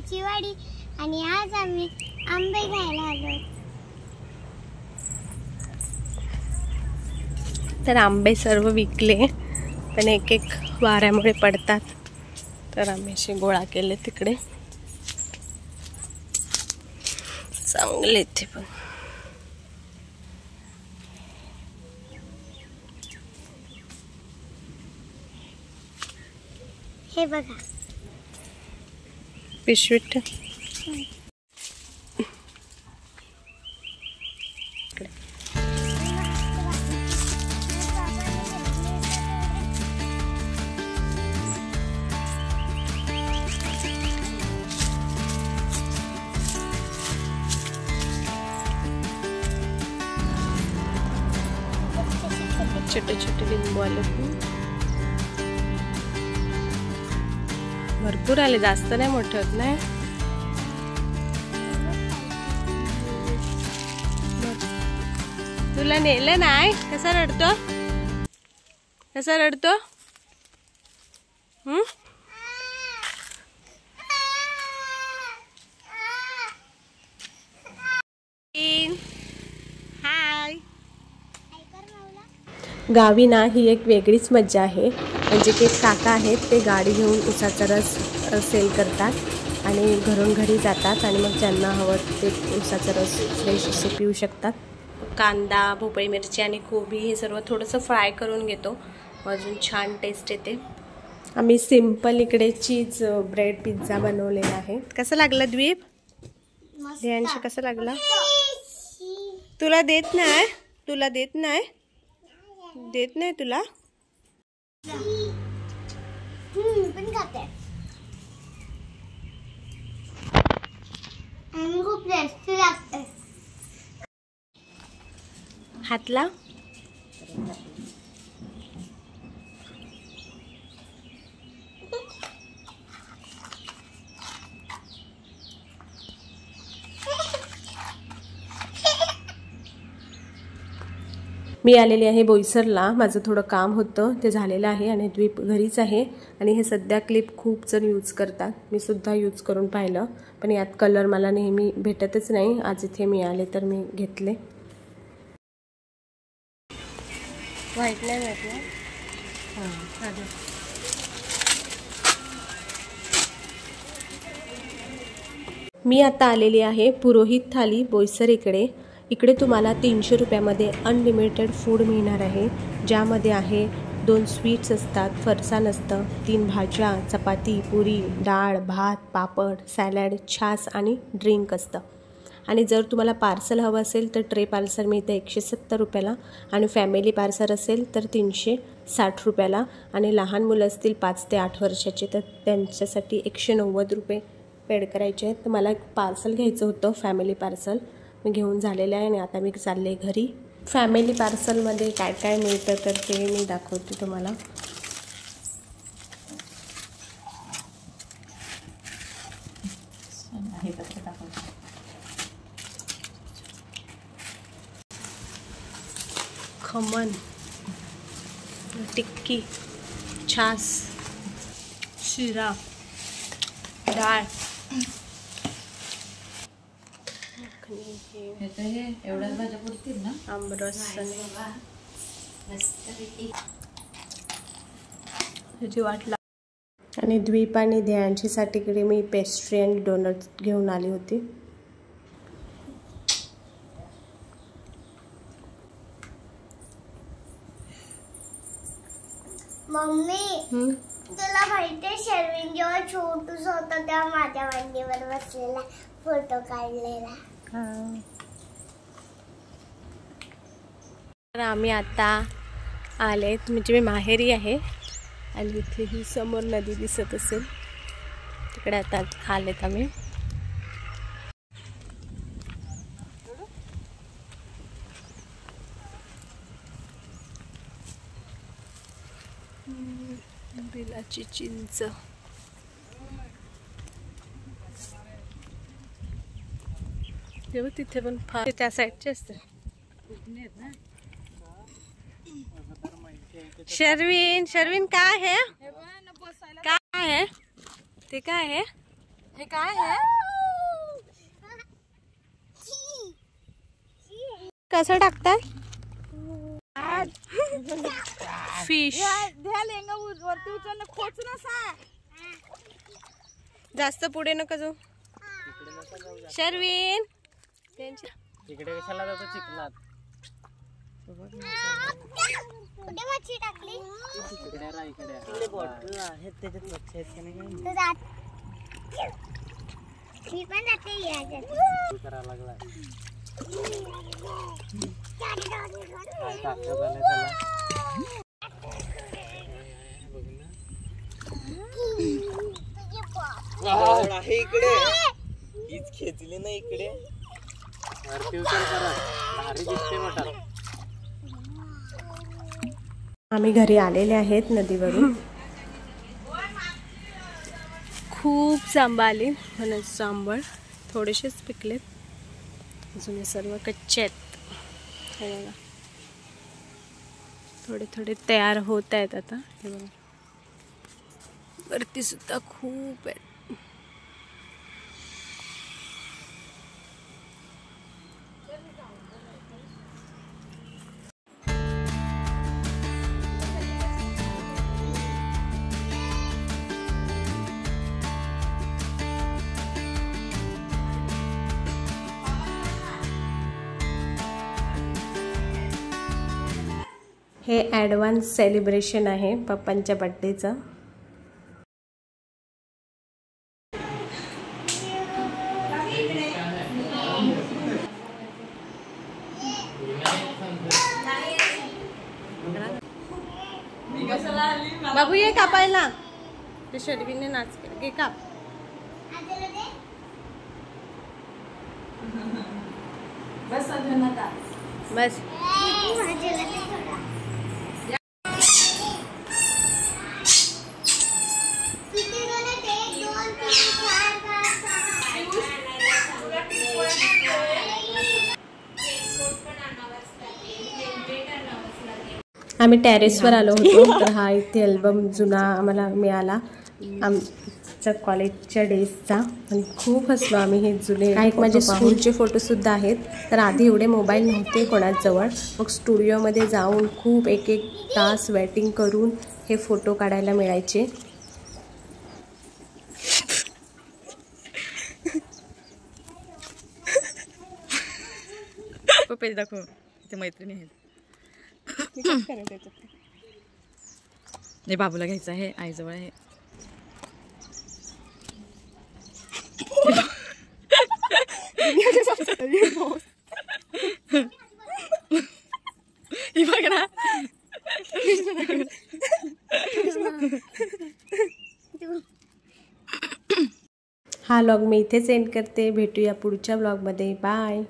आंब्याची वाडी आणि आज आम्ही आंबे घ्यायला आलो। तर आंबे सर्व विकले, पण एक एक वाऱ्यामुळे पडतात, तर आम्ही असे गोळा केले तिकडे। चांगले ते पण हे बघा पिशवीत छोटे छोटे लिंबू आले, भरपूर आले, जास्त नाही मोठे होत नाही। तुला नेलं नाही? कसा रडतो, कसा रडतो? हाय। गावी ना ही एक वेगळीच मज्जा आहे, म्हणजे की काका आहेत ते गाडी घेऊन उसाचा रस सेल करतात आणि घरून घरी जातात आणि मग ज्यांना हवं ते उसाचा रस फ्रेश असे पिऊ शकतात। कांदा, भोपळी मिरची आणि कोबी हे सर्व थोडंसं फ्राय करून घेतो, अजून छान टेस्ट येते। आम्ही सिंपल इकडे चीज ब्रेड पिझ्झा बनवलेला आहे। कसं लागलं द्वीप? ध्यानशी कसं लागला? तुला देत नाही, तुला देत नाही, देत नाही तुला? पण खाते आणि खूप टेस्टी लागते। हातला मी आलेले आहे बोईसरला, माझं थोडं काम होतं ते झालेलं आहे आणि द्वीप घरीच आहे आणि हे सध्या क्लिप खूप जण यूज करतात, मी सुद्धा यूज करून पाहिलं, पण यात कलर मला नेहमी भेटतच नाही, आज इथे मिळाले तर मी घेतले। व्हाईट नाही भेटलं। मी आता आलेली आहे पुरोहित थाली बोईसर इकडे। इकडे तुम्हाला 300 रुपयामध्ये अनलिमिटेड फूड मिळणार आहे, ज्यामध्ये आहे 2 स्वीट्स असतात, फरसाण असतं, 3 भाज्या, चपाती, पुरी, डाळ, भात, पापड, सॅलड, छास आणि ड्रिंक असतं। आणि जर तुम्हाला पार्सल हवं असेल तर ट्रे पार्सल मिळतं 170 रुपयाला आणि फॅमिली पार्सल असेल तर 360 रुपयाला आणि लहान मुलं असतील 5 ते 8 वर्षाचे तर त्यांच्यासाठी 190 रुपये पेड करायचे आहेत। तर मला एक पार्सल घ्यायचं होतं, फॅमिली पार्सल मी घेऊन झालेलं आहे आणि आता मी चालले घरी। फॅमिली पार्सलमध्ये काय काय मिळतं तर ते मी दाखवते तुम्हाला। खमण, टिक्की, छास, शिरा, डाळ, एवढ्याच भाज्या पुरतील ना, आमरस वाटला। आणि द्वीप आणि ध्यानशीसाठी कडे मी पेस्ट्री आणि डोनट घेऊन आली होती। मम्मी तुला माहितीये शर्विन जेव्हा छोटूस होता तेव्हा माझ्या मांडीवर बसलेला फोटो काढलेला। तर आम्ही आता आलेत, म्हणजे मी माहेरी आहे आणि इथे ही समोर नदी दिसत असेल, तिकडे आता आलेत आम्ही। बिलाची चिंच, तेव्हा तिथे पण फार त्या साईडचे असते। शर्विन, शर्विन काय है, काय है ते, काय है हे काय आहे? कसं टाकतात? फिश. जास्त पुढे नका जाऊ. शर्विन इकडे कशाला जातो चिखलात? कुठे मच्छी टाकली? इकडे राहा, इकडे बॉटल आहेत त्याच्यात मच्छी आहेत का नाही? मी पण जाते याच्यात. करायला लागलाय काय टाकत आलंय त्याला. आहे इकडे हीच खेचली ना इकडे. वरती उचल करा, भारी दिसते मटार. आम्ही घरी आलेले आहेत नदीवरून. खूप जांब आली म्हणून जांभळ थोडेसेच पिकलेत, अजून सर्व कच्चे आहेत. हे बघा थोडे थोडे तयार होत आहेत आता. हे बघा वरती सुद्धा खूप आहेत. हे ॲडव्हान्स सेलिब्रेशन आहे पप्पांच्या बड्डेचं. बाबू ये कापायला. ते शर्विनने नाच केला. घे काप. बस आम्ही टेरेसवर आलो होतो. तर हा इथे अल्बम जुना आम्हाला मिळाला आमच्या कॉलेजच्या डेजचा, आणि खूप हसलो आम्ही. हे जुने काही माझे स्कूलचे फोटोसुद्धा आहेत. तर आधी एवढे मोबाईल नव्हते कोणाजवळ, मग स्टुडिओमध्ये जाऊन खूप एक एक तास वेटिंग करून हे फोटो काढायला मिळायचे. पप्पा दाखव, ते मैत्रिणी आहेत. नाही बाबूला घ्यायचं आहे, आईजवळ आहे. बघ ना हा व्लॉग मी इथेच एंड करते. भेटूया पुढच्या व्लॉगमध्ये. बाय.